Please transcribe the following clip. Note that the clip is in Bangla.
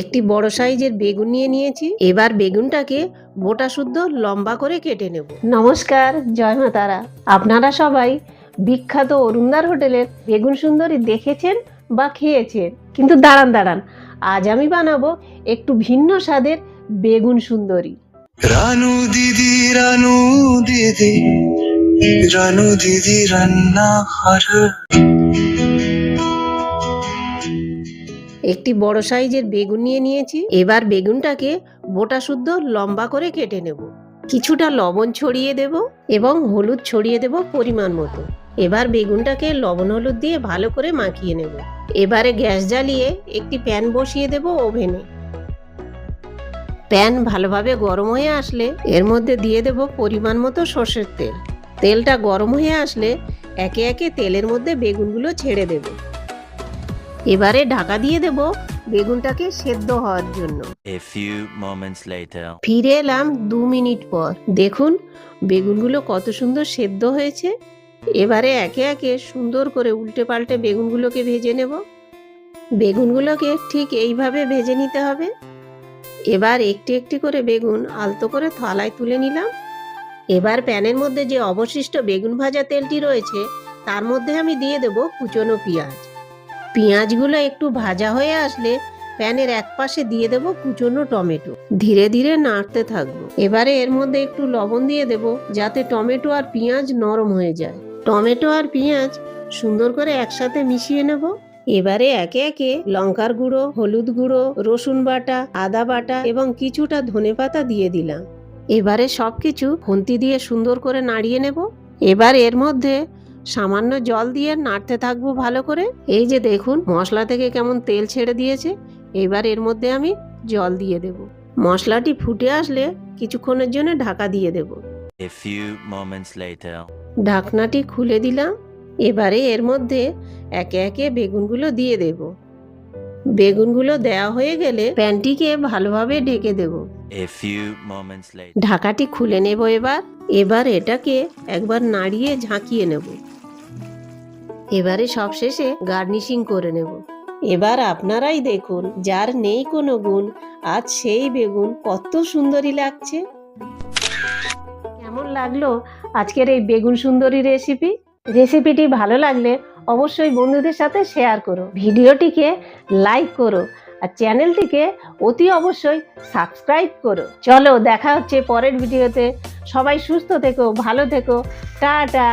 একটি বড় সাইজের বেগুন নিয়ে নিয়েছি। এবার বেগুনটাকে বোটা শুদ্ধ লম্বা করে কেটে নেব। নমস্কার, জয় মা তারা। আপনারা সবাই বিখ্যাত অরুণদার হোটেলের বেগুন সুন্দরী দেখেছেন বা খেয়েছেন, কিন্তু দাঁড়ান, আজ আমি বানাবো একটু ভিন্ন স্বাদের বেগুন সুন্দরী। রানু দিদি রানু দিদি রানু দিদি রান্নাঘর। একটি বড় সাইজের বেগুন নিয়ে নিয়েছি। এবার বেগুনটাকে বোটা শুদ্ধ লম্বা করে কেটে নেব। কিছুটা লবণ ছড়িয়ে দেব এবং হলুদ ছড়িয়ে দেব পরিমাণ মতো। এবার বেগুনটাকে লবণ হলুদ দিয়ে ভালো করে মাখিয়ে নেব। এবারে গ্যাস জ্বালিয়ে একটি প্যান বসিয়ে দেব ওভেনে। প্যান ভালোভাবে গরম হয়ে আসলে এর মধ্যে দিয়ে দেব পরিমাণ মতো সর্ষের তেল। তেলটা গরম হয়ে আসলে একে একে তেলের মধ্যে বেগুনগুলো ছেড়ে দেব। এবারে ঢাকা দিয়ে দেব বেগুনটাকে সেদ্ধ হওয়ার জন্য। A few moments later. ফিরে এলাম 2 মিনিট পর। দেখুন বেগুনগুলো কত সুন্দর সেদ্ধ হয়েছে। এবারে একে একে সুন্দর করে উল্টে পাল্টে বেগুনগুলোকে ভেজে নেব। বেগুনগুলোকে ঠিক এইভাবে ভেজে নিতে হবে। এবার একটি একটি করে বেগুন আলতো করে থালায় তুলে নিলাম। এবার প্যানের মধ্যে যে অবশিষ্ট বেগুন ভাজা তেলটি রয়েছে তার মধ্যে আমি দিয়ে দেব কুচনো পেঁয়াজ। পেঁয়াজগুলো একটু ভাজা হয়ে আসলে প্যানের এক পাশে দিয়ে দেব কুচনো টমেটো। ধীরে ধীরে নাড়তে থাকবো। এবারে এর মধ্যে একটু লবণ দিয়ে দেব যাতে টমেটো আর পেঁয়াজ নরম হয়ে যায়। টমেটো আর পেঁয়াজ সুন্দর করে একসাথে মিশিয়ে নেব। এবারে একে একে লঙ্কার গুঁড়ো, হলুদ গুঁড়ো, রসুন বাটা, আদা বাটা এবং কিছুটা ধনেপাতা দিয়ে দিলাম। এবারে সবকিছু খুন্তি দিয়ে সুন্দর করে নাড়িয়ে নেব। এবার এর মধ্যে সামান্য জল দিয়ে নাড়তে থাকবো ভালো করে। এই যে দেখুন মশলা থেকে কেমন তেল ছেড়ে দিয়েছে। এবার এর মধ্যে আমি জল দিয়ে দেব। মশলাটি ফুটে আসলে কিছুক্ষণের জন্য ঢাকা দিয়ে দেব। A few moments later. ঢাকনাটি খুলে দিলাম। এবারে এর মধ্যে একে একে বেগুনগুলো দিয়ে দেব। বেগুনগুলো দেওয়া হয়ে গেলে প্যানটিকে ভালোভাবে ঢেকে দেব। A few moments later. ঢাকাটি খুলে নেব। এবার এটাকে একবার নাড়িয়ে ঝাঁকিয়ে নেব। এবারে সবশেষে গার্নিশিং করে নেব। এবার আপনারাই দেখুন, যার নেই কোনো গুণ আজ সেই বেগুন কত সুন্দরী লাগছে। কেমন লাগলো আজকের এই বেগুন সুন্দরী রেসিপিটি ভালো লাগলে অবশ্যই বন্ধুদের সাথে শেয়ার করো, ভিডিওটিকে লাইক করো আর চ্যানেলটিকে অতি অবশ্যই সাবস্ক্রাইব করো। চলো দেখা হচ্ছে পরের ভিডিওতে। সবাই সুস্থ থেকো, ভালো থেকো, টাটা।